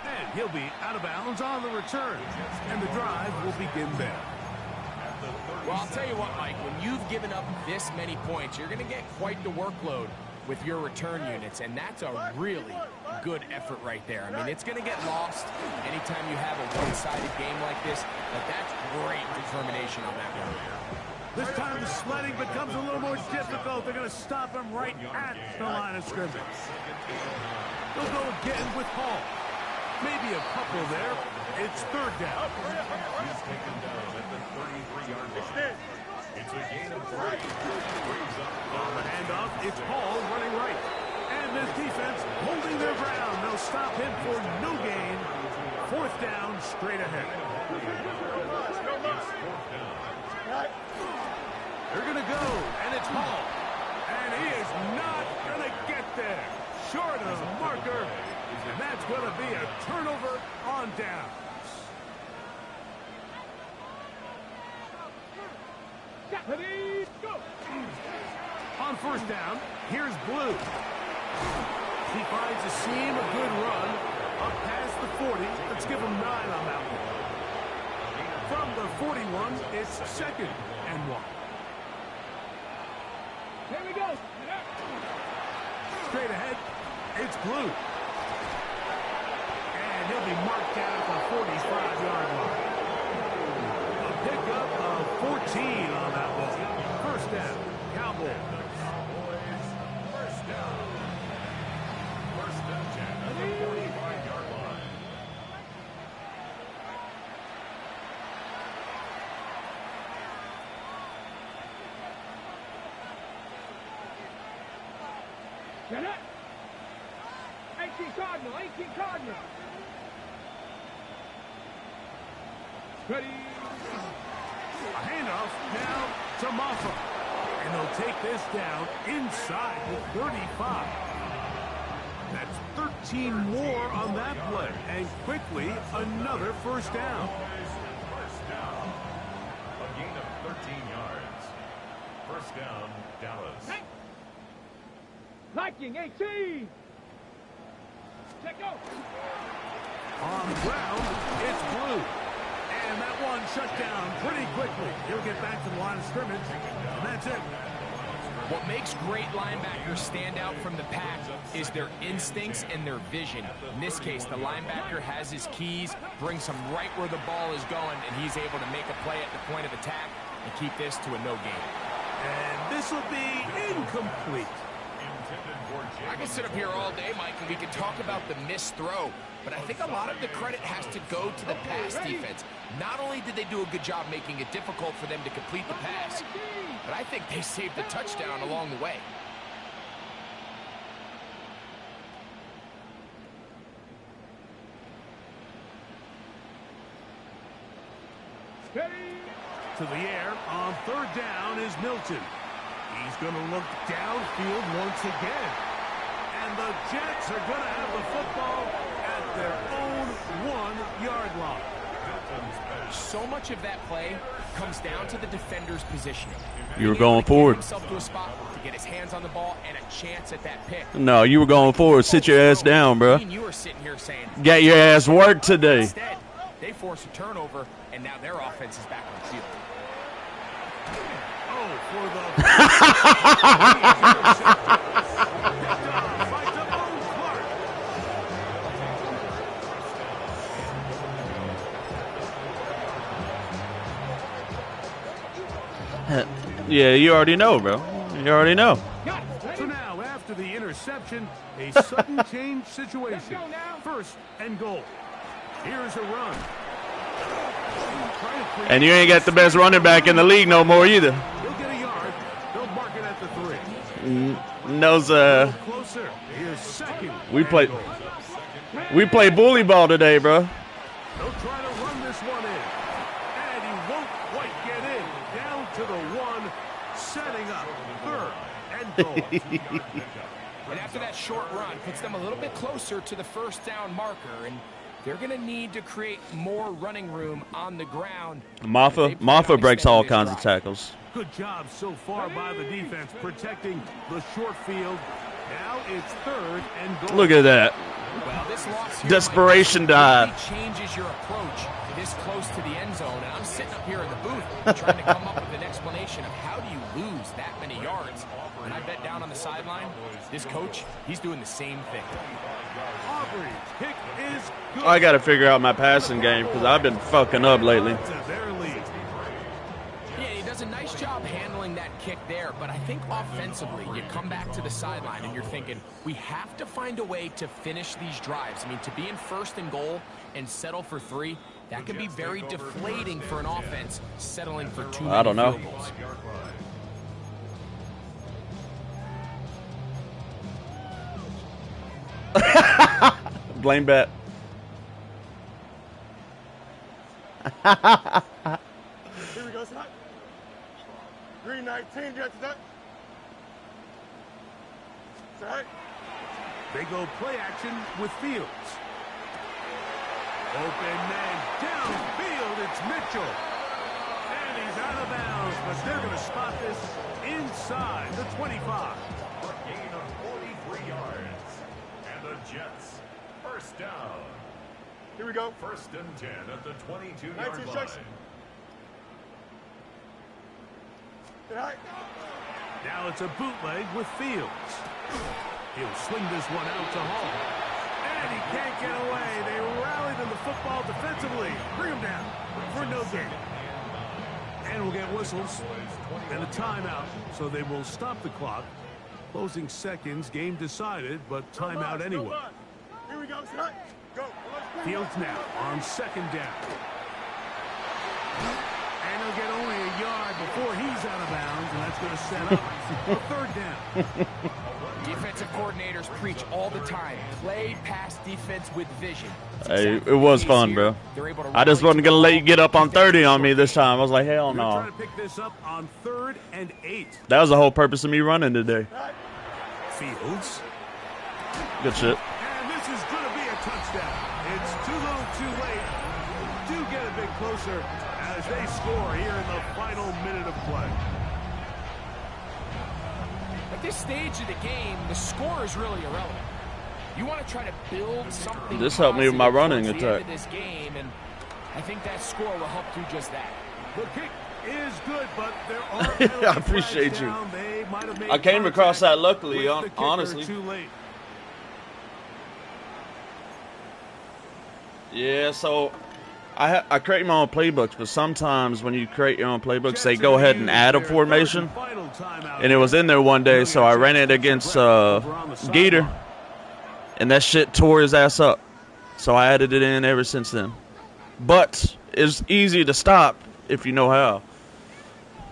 And he'll be out of bounds on the return. And the drive will begin there. Well, I'll tell you what, Mike, when you've given up this many points, you're going to get quite the workload with your return units, and that's a really good effort right there. I mean, it's going to get lost anytime you have a one-sided game like this, but that's great determination on that one. This time the sledding becomes a little more difficult. They're going to stop him right at the line of scrimmage. They'll go again with Hall. Maybe a couple there. It's third down. He's taken down at the 33-yard line. It's a gain of 3. On the handoff, it's Hall running right. And this defense holding their ground. They'll stop him for no gain. Fourth down, straight ahead. They're going to go, and it's Hall. And he is not going to get there. Short of the marker. And that's going to be a turnover on downs. Ready, go. On first down, here's Blue. He finds a seam, a good run, up past the 40. Let's give him 9 on that one. From the 41, it's second and 1. Here we go. Straight ahead, it's Blue. And he'll be marked down at the 45-yard line. A pickup of 14 on that ball. First down, Cowboys. First down, Jet at the 45-yard line. Get it. 18 Cardinal, 18 Cardinal. Ready. A handoff now to Moffa. And they'll take this down inside the 35. That's 13 more on that play. And quickly, another first down. First down. A gain of 13 yards. First down, Dallas. Hey. Liking 18. Check go. On the ground, it's Blue. And that one shut down pretty quickly. He'll get back to the line of scrimmage, and that's it. What makes great linebackers stand out from the pack is their instincts and their vision. In this case, the linebacker has his keys, brings him right where the ball is going, and he's able to make a play at the point of attack and keep this to a no gain. And this will be incomplete. I can sit up here all day, Mike, and we can talk about the missed throw, but I think a lot of the credit has to go to the pass defense. Not only did they do a good job making it difficult for them to complete the pass, but I think they saved the touchdown along the way. To the air on third down is Milton. He's going to look downfield once again. And the Jets are going to have the football at their own 1-yard line. So much of that play comes down to the defender's positioning. You were going forward. Himself to a spot to get his hands on the ball and a chance at that pick. No, you were going forward. Sit your ass down, bro. You were sitting here saying, Get your ass work today. instead, they force a turnover, and now their offense is back on the field. Oh, for the... Yeah, you already know, bro. You already know. So now, after the interception, interception, a sudden change situation. Let's go now. 1st and goal. Here's a run. And you ain't got the best running back in the league no more either. He'll get a yard. They'll mark it at the 3. No, sir. Closer. Here's 2nd. We play bully ball today, bro. They'll try to run this one in. And he won't quite get in. Down to the 1. Setting up 3rd and goal. And after that short run, puts them a little bit closer to the 1st down marker. And they're going to need to create more running room on the ground. Maffa breaks all kinds of tackles. Good job so far by the defense protecting the short field. Now it's 3rd and goal. Look at that. Well, this loss here Desperation dive. changes your approach this close to the end zone. And I'm sitting up here in the booth trying to come up with an explanation of how do you lose that many yards. And I bet down on the sideline, this coach, he's doing the same thing. Aubrey's kick is good. I got to figure out my passing game because I've been fucking up lately. To their lead. Yeah, he does a nice job handling that kick there, but I think offensively, you come back to the sideline and you're thinking, we have to find a way to finish these drives. I mean, to be in 1st and goal and settle for 3, that can be very deflating for an offense settling for 2 I don't know. field goals. Blame bet. Here we go, Scott. Green 19, get to that. Set. They go play action with Fields. Open man downfield. It's Mitchell. And he's out of bounds, but they're going to spot this inside the 25. For a gain of 43 yards. And the Jets, 1st down. Here we go. 1st and 10 at the 22-yard 19 line. section. Get high. Now it's a bootleg with Fields. He'll swing this one out to Hall. And he can't get away. They rallied in the football defensively. Bring him down for no gain. And we'll get whistles and a timeout. So they will stop the clock. Closing seconds, game decided, but timeout anyway. Here we go, Scott. Go. Fields now on 2nd down. And he'll get only a yard before he's out of bounds, and that's going to set up a 3rd down. Defensive coordinators preach all the time, play pass defense with vision. Hey, it was fun, bro. I just wasn't going to let you get up on 30 on me this time. I was like, hell They're no. trying to pick this up on 3rd and 8. That was the whole purpose of me running today. Fields. Good shit. And this is going to be a touchdown. It's too little too late. Do get a bit closer as they score here in the final minute of play. At this stage of the game, the score is really irrelevant. You want to try to build something. This helped me with my running towards the end attack. of this game, and I think that score will help do just that. The kick is good, but there are I appreciate you. down. They might have made I came across that luckily, with the kicker honestly. Too late. Yeah, so I create my own playbooks, but sometimes when you create your own playbooks, they go ahead and add a formation. And it was in there one day, so I ran it against Gator, and that shit tore his ass up. So I added it in ever since then. But it's easy to stop if you know how.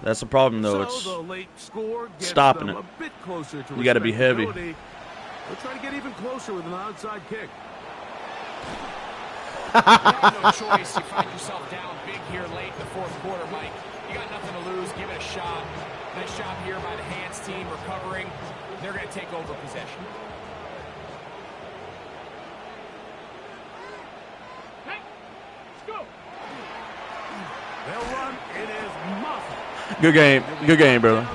That's the problem, though. It's stopping it. You got to be heavy. They'll try to get even closer with an outside kick. You have no choice. You find yourself down big here late in the 4th quarter, Mike. You got nothing to lose. Give it a shot. Nice job here by the hands team recovering. They're going to take over possession. Hey, let's go. They'll run. It is Muff. Good game. Good game, brother.